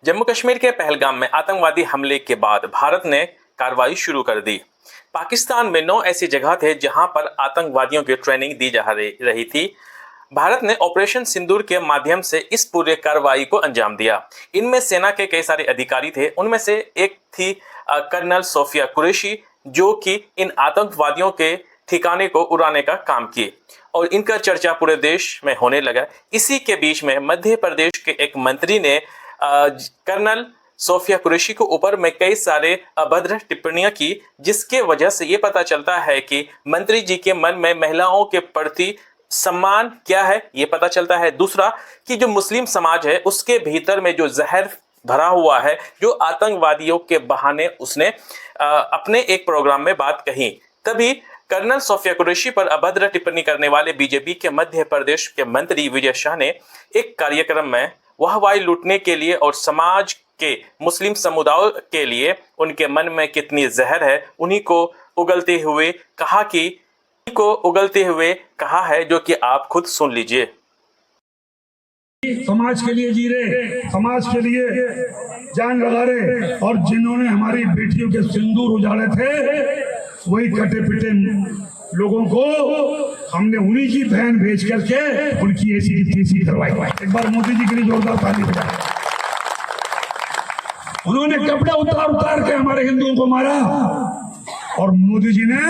जम्मू कश्मीर के पहलगाम में आतंकवादी हमले के बाद भारत ने कार्रवाई शुरू कर दी। पाकिस्तान में 9 ऐसी जगह थे जहां पर आतंकवादियों की ट्रेनिंग दी जा रही थी। भारत ने ऑपरेशन सिंदूर के माध्यम से इस पूरे कार्रवाई को अंजाम दिया। इनमें सेना के कई सारे अधिकारी थे। उनमें से एक थी कर्नल सोफिया कुरैशी, जो कि इन आतंकवादियों के ठिकाने को उड़ाने का काम की और इनका चर्चा पूरे देश में होने लगा। इसी के बीच में मध्य प्रदेश के एक मंत्री ने कर्नल सोफिया कुरैशी को ऊपर में कई सारे अभद्र टिप्पणियां की, जिसके वजह से ये पता चलता है कि मंत्री जी के मन में महिलाओं के प्रति सम्मान क्या है, ये पता चलता है। दूसरा कि जो मुस्लिम समाज है उसके भीतर में जो जहर भरा हुआ है, जो आतंकवादियों के बहाने उसने अपने एक प्रोग्राम में बात कही। तभी कर्नल सोफिया कुरैशी पर अभद्र टिप्पणी करने वाले बीजेपी के मध्य प्रदेश के मंत्री विजय शाह ने एक कार्यक्रम में वाहवाही लूटने के लिए और समाज के मुस्लिम समुदाय के लिए उनके मन में कितनी जहर है उन्हीं को उगलते हुए कहा है, जो कि आप खुद सुन लीजिए। समाज के लिए जी रहे, समाज के लिए जान लगा रहे, और जिन्होंने हमारी बेटियों के सिंदूर उजाड़े थे वही कटे पिटे लोगों को हमने उन्हीं की बहन भेज करके उनकी ऐसी की तैसी करवाई। एक बार मोदी जी के लिए जोरदार ताली बजाएं। उन्होंने कपड़े उतार के हमारे हिंदुओं को मारा और मोदी जी ने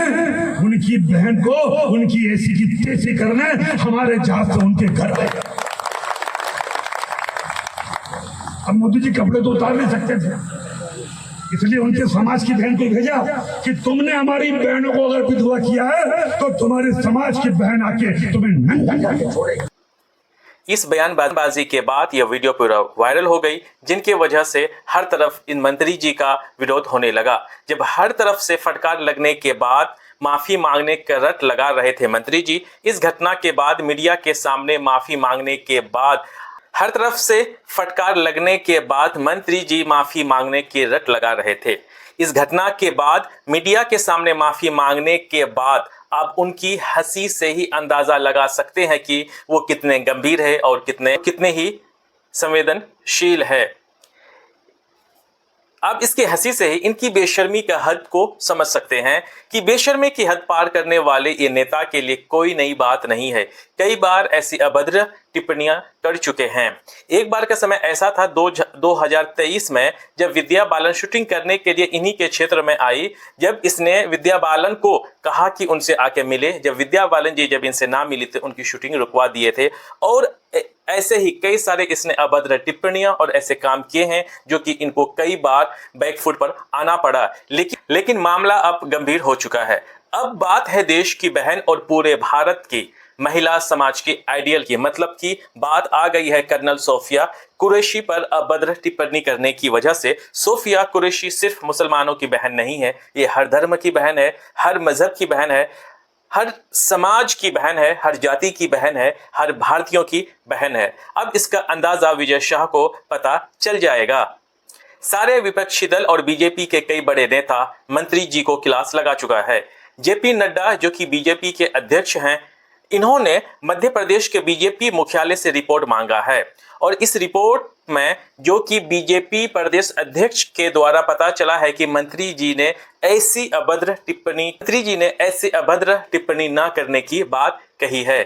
उनकी बहन को उनकी ऐसी की तैसी करने हमारे जहाज से उनके घर गए। अब मोदी जी कपड़े तो उतार नहीं सकते थे, इसलिए उनके समाज की बहन को भेजा कि तुमने हमारी बहनों को अगर विधवा किया है तो तुम्हारे समाज की बहन आके तुम्हें नंगा करके छोड़ेगी। इस बयानबाजी के बाद यह वीडियो पूरा वायरल हो गई, जिनके वजह से हर तरफ इन मंत्री जी का विरोध होने लगा। जब हर तरफ से फटकार लगने के बाद माफी मांगने का रट लगा रहे थे मंत्री जी, इस घटना के बाद मीडिया के सामने माफी मांगने के बाद हर तरफ से फटकार लगने के बाद मंत्री जी माफी मांगने के रट लगा रहे थे। इस घटना के बाद मीडिया के सामने माफी मांगने के बाद आप उनकी हंसी से ही अंदाजा लगा सकते हैं कि वो कितने गंभीर है और कितने ही संवेदनशील है। आप इसकी हंसी से ही इनकी बेशर्मी का हद को समझ सकते हैं कि बेशर्मी की हद पार करने वाले ये नेता के लिए कोई नई बात नहीं है। कई बार ऐसी अभद्र टिप्पणियां कर चुके हैं। एक बार का समय ऐसा था 2023 में, जब विद्या बालन शूटिंग करने के लिए इन्हीं के क्षेत्र में आई। जब इसने विद्या बालन को कहा कि उनसे आके मिले, जब विद्या बालन जी जब इनसे ना मिली थे उनकी शूटिंग रुकवा दिए थे। और ऐसे ही कई सारे इसने अभद्र टिप्पणियां और ऐसे काम किए हैं जो कि इनको कई बार बैकफुट पर आना पड़ा। लेकिन मामला अब गंभीर हो चुका है। अब बात है देश की बहन और पूरे भारत की महिला समाज की आइडियल की, मतलब कि बात आ गई है कर्नल सोफिया कुरैशी पर अभद्र टिप्पणी करने की वजह से। सोफिया कुरैशी सिर्फ मुसलमानों की बहन नहीं है, ये हर धर्म की बहन है, हर मजहब की बहन है, हर समाज की बहन है, हर जाति की बहन है, हर भारतीयों की बहन है। अब इसका अंदाजा विजय शाह को पता चल जाएगा। सारे विपक्षी दल और बीजेपी के कई बड़े नेता मंत्री जी को क्लास लगा चुका है। जेपी नड्डा, जो कि बीजेपी के अध्यक्ष हैं, इन्होंने मध्य प्रदेश के बीजेपी मुख्यालय से रिपोर्ट मांगा है और इस रिपोर्ट में जो कि बीजेपी प्रदेश अध्यक्ष के द्वारा पता चला है कि मंत्री जी ने ऐसी अभद्र टिप्पणी न करने की बात कही है।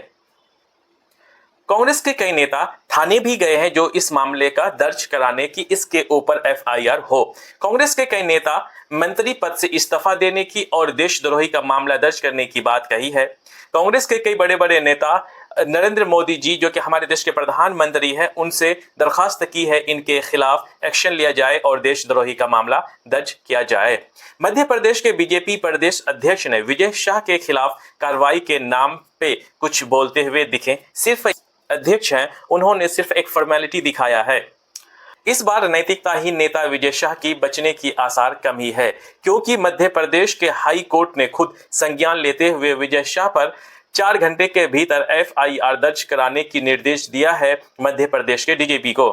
कांग्रेस के कई नेता थाने भी गए हैं जो इस मामले का दर्ज कराने की इसके ऊपर एफआईआर हो। कांग्रेस के कई नेता मंत्री पद से इस्तीफा देने की और देशद्रोही का मामला दर्ज करने की बात कही है। कांग्रेस के कई बड़े बड़े नेता नरेंद्र मोदी जी, जो कि हमारे देश के प्रधानमंत्री हैं, उनसे दरखास्त की है इनके खिलाफ एक्शन लिया जाए और देशद्रोही का मामला दर्ज किया जाए। मध्य प्रदेश के बीजेपी प्रदेश अध्यक्ष ने विजय शाह के खिलाफ कार्रवाई के नाम पे कुछ बोलते हुए दिखे। सिर्फ अध्यक्ष हैं, उन्होंने सिर्फ एक फॉर्मेलिटी दिखाया है। इस बार नैतिकता ही नेता विजय शाह की बचने की आसार कम ही है, क्योंकि मध्य प्रदेश के हाई कोर्ट ने खुद संज्ञान लेते हुए विजय शाह पर 4 घंटे के भीतर एफआईआर दर्ज कराने की निर्देश दिया है मध्य प्रदेश के डीजीपी को।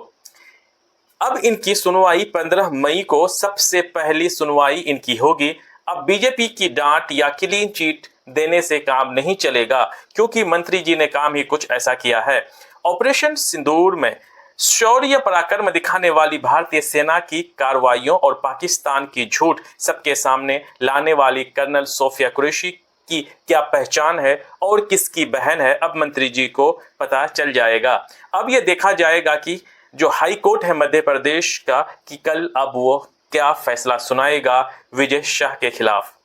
अब इनकी सुनवाई 15 मई को सबसे पहली सुनवाई इनकी होगी। अब बीजेपी की डांट या क्लीन चिट देने से काम नहीं चलेगा, क्योंकि मंत्री जी ने काम ही कुछ ऐसा किया है। ऑपरेशन सिंदूर में शौर्य पराक्रम दिखाने वाली भारतीय सेना की कार्रवाइयों और पाकिस्तान की झूठ सबके सामने लाने वाली कर्नल सोफिया कुरैशी की क्या पहचान है और किसकी बहन है, अब मंत्री जी को पता चल जाएगा। अब यह देखा जाएगा कि जो हाई कोर्ट है मध्य प्रदेश का, कि कल अब वो क्या फैसला सुनाएगा विजय शाह के खिलाफ।